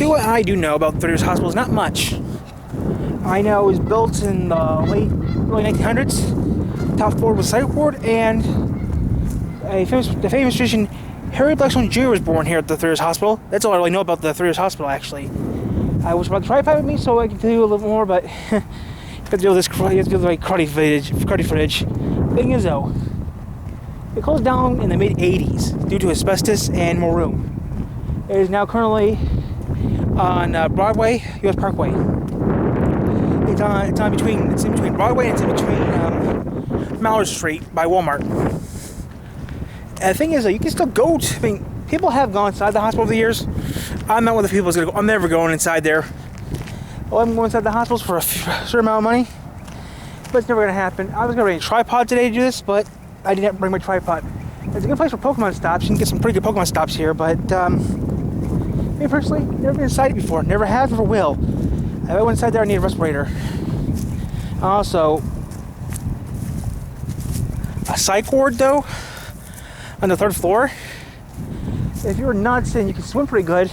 See, what I do know about Third Hospital is not much. I know it was built in the early 1900s. Top floor was psych ward, and the famous physician Harry Blackstone Jr. was born here at the Third Hospital. That's all I really know about the Third Hospital, actually. I wish about the tripod with me so I could tell you a little more, but you have to deal with this. You have to deal with like cruddy footage. Thing is, though, it closed down in the mid '80s due to asbestos and more room. It is now currently on Broadway, U.S. Parkway. It's in between Broadway and it's in between Mallard Street by Walmart. And the thing is, you can still go to. I mean, people have gone inside the hospital over the years. I'm not one of the people who's gonna go. I'm never going inside there. Well, I'm going inside the hospitals for a certain amount of money, but it's never gonna happen. I was gonna bring a tripod today to do this, but I didn't bring my tripod. It's a good place for Pokemon stops. You can get some pretty good Pokemon stops here, but me personally, never been inside it before. Never have, never will. If I went inside there, I need a respirator. Also, a psych ward though, on the 3rd floor. If you're nuts and you can swim pretty good,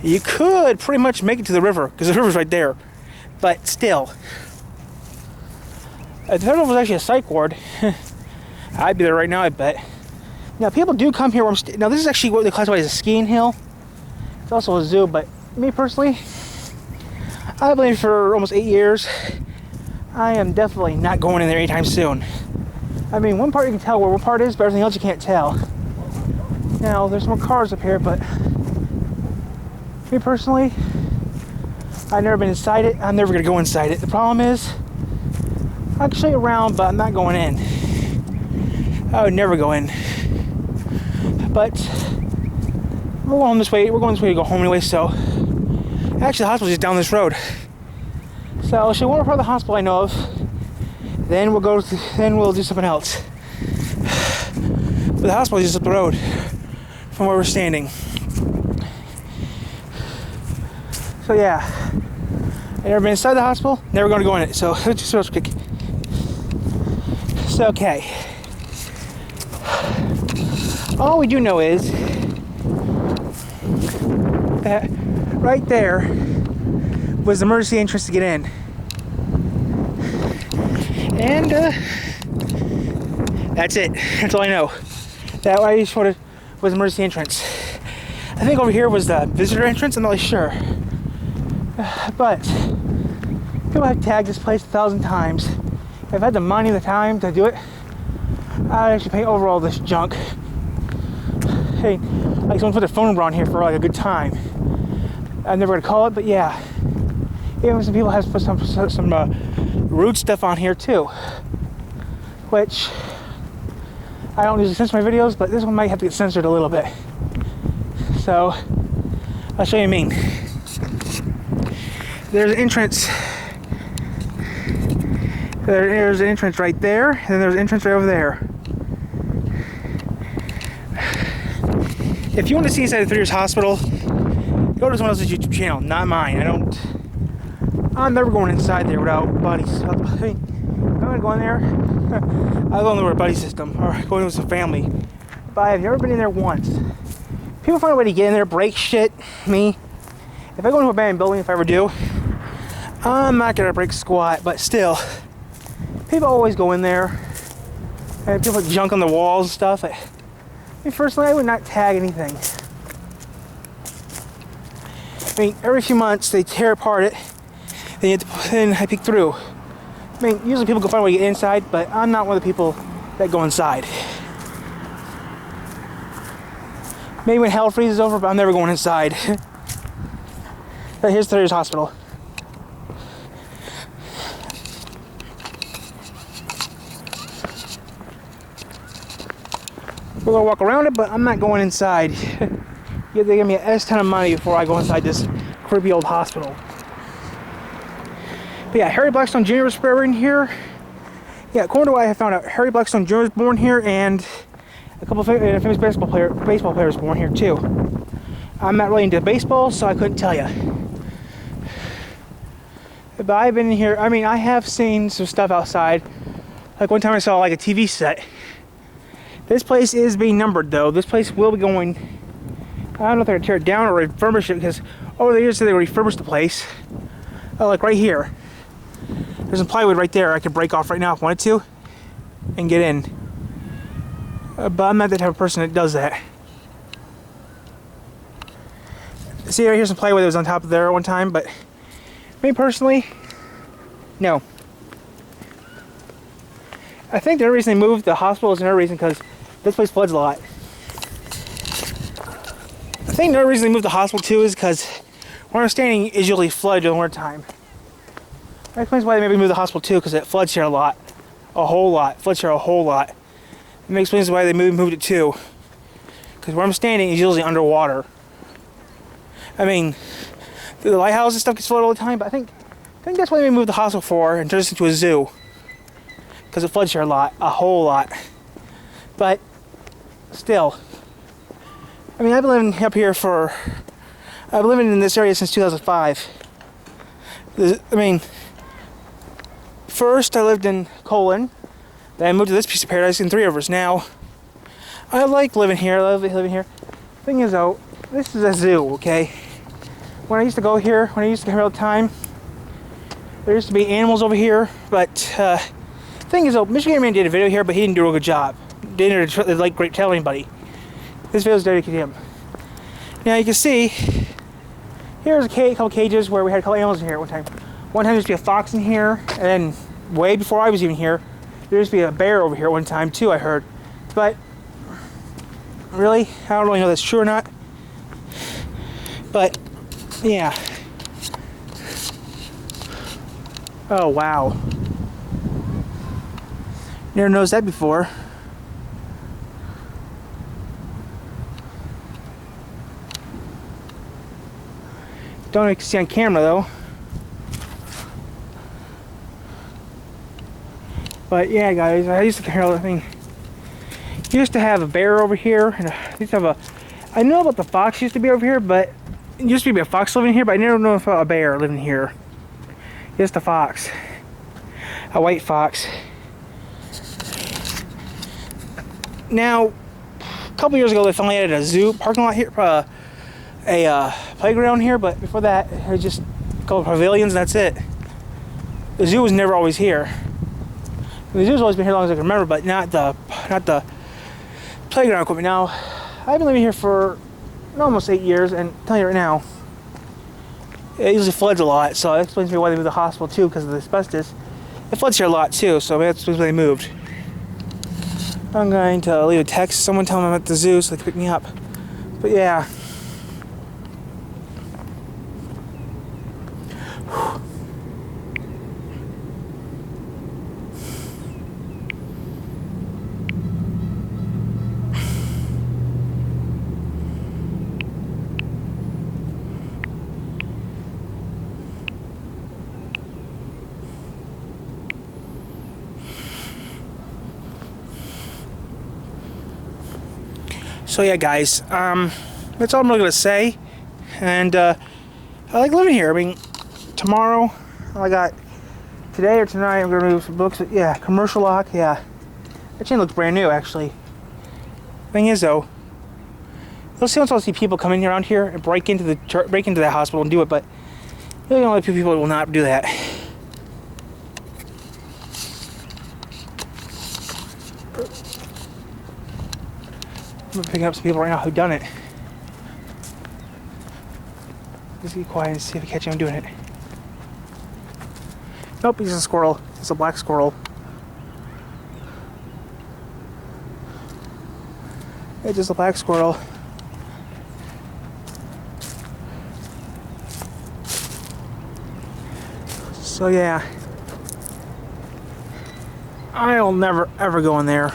you could pretty much make it to the river, because the river's right there. But still, if the 3rd floor was actually a psych ward, I'd be there right now, I bet. Now, people do come here where I'm now, this is actually what they classify as a skiing hill. It's also a zoo, but me personally, I've been here for almost 8 years. I am definitely not going in there anytime soon. I mean, one part you can tell where one part is, but everything else you can't tell. Now, there's more cars up here, but me personally, I've never been inside it. I'm never going to go inside it. The problem is, I can show you around, but I'm not going in. I would never go in. But we're going this way. We're going this way to go home anyway, so actually the hospital's just down this road. So I'll show you one more part of the hospital I know of. Then we'll do something else. But the hospital is just up the road from where we're standing. So yeah, I've never been inside the hospital, never going to go in it. So let's just real quick. So okay, all we do know is that right there was the emergency entrance to get in, and that's it. That's all I know. That way sort of was emergency entrance. I think over here was the visitor entrance. I'm not really sure, but people have tagged this place 1,000 times. If I had the money and the time to do it, I'd actually paint over all this junk. Hey, like someone put their phone number on here for like a good time. I'm never gonna call it, but yeah. Even some people have put some rude stuff on here too, which I don't usually censor my videos, but this one might have to get censored a little bit. So I'll show you what I mean. There's an entrance. There's an entrance right there, and then there's an entrance right over there. If you want to see inside the 3 Years Hospital, go to someone else's YouTube channel, not mine. I'm never going inside there without buddies. I mean, I'm gonna go in there. I'll go in there with a buddy system, or go in with some family. But I've never been in there once. People find a way to get in there, break shit. Me, if I go into a abandoned building, if I ever do, I'm not gonna break squat. But still, people always go in there, and people put junk on the walls and stuff. I mean, personally, I would not tag anything. I mean, every few months they tear apart it, then I peek through. I mean, usually people go find a way to get inside, but I'm not one of the people that go inside. Maybe when hell freezes over, but I'm never going inside. But here's the 3 Years Hospital. We're gonna walk around it, but I'm not going inside. They give me a ton of money before I go inside this creepy old hospital. But yeah, Harry Blackstone Jr. was born here. Yeah, according to what I found out, Harry Blackstone Jr. was born here, and a couple of famous baseball players born here too. I'm not really into baseball, so I couldn't tell you. But I've been here. I mean, I have seen some stuff outside. Like one time I saw like a TV set. This place is being numbered though. This place will be going, I don't know if they're going to tear it down or refurbish it, because over the years they refurbished the place. Like right here. There's some plywood right there I could break off right now if I wanted to and get in. But I'm not that type of person that does that. See right here's some plywood that was on top of there at one time, but me personally, no. I think the only reason they moved the hospital is another reason because this place floods a lot. I think the only reason they moved the hospital too is because where I'm standing is usually flooded in the winter time. That explains why they maybe moved the hospital too, because it floods here a lot. A whole lot. Floods here a whole lot. It explains why they moved it too. Because where I'm standing is usually underwater. I mean, the lighthouse and stuff gets flooded all the time, but I think that's why they moved the hospital for and turned this into a zoo. Because it floods here a lot. A whole lot. But still. I mean, I've been living up here for... I've been living in this area since 2005. I mean... First, I lived in Colon. Then I moved to this piece of paradise in Three Rivers. Now, I like living here. I love living here. Thing is, though, this is a zoo, okay? When I used to go here, when I used to come here all the time, there used to be animals over here. But, thing is, though, Michigan Man did a video here, but he didn't do a real good job. Didn't like great tell anybody. This video is dedicated to him. Now, you can see, here's a couple cages where we had a couple animals in here at one time. One time there used to be a fox in here, and then way before I was even here, there used to be a bear over here at one time too, I heard. But, really, I don't really know if that's true or not. But, yeah. Oh, wow. Never noticed that before. Don't know if you can see on camera though. But yeah, guys, I used to hear all the thing. Used to have a bear over here, and I used to have I know about the fox used to be over here, but it used to be a fox living here, but I never know about a bear living here. Just a fox, a white fox. Now, a couple years ago, they finally added a zoo parking lot here, a playground here, but before that, it was just a couple of pavilions, and that's it. The zoo was never always here. The zoo's always been here as long as I can remember, but not the playground equipment. Now, I've been living here for almost 8 years, and I'm telling you right now, it usually floods a lot, so that explains to me why they moved the hospital too, because of the asbestos. It floods here a lot too, so that's why they moved. I'm going to leave a text, someone tell them I'm at the zoo so they can pick me up. But yeah. So yeah, guys, that's all I'm really gonna say. And I like living here. I mean, tomorrow, today or tonight, I'm gonna move some books. Yeah, commercial lock. Yeah, that chain looks brand new, actually. Thing is, though, you'll see people come in around here and break into the hospital and do it, but really only a few people will not do that. I'm picking up some people right now who've done it. Just be quiet and see if I catch him doing it. Nope, he's a squirrel. It's a black squirrel. It's just a black squirrel. So yeah, I'll never ever go in there.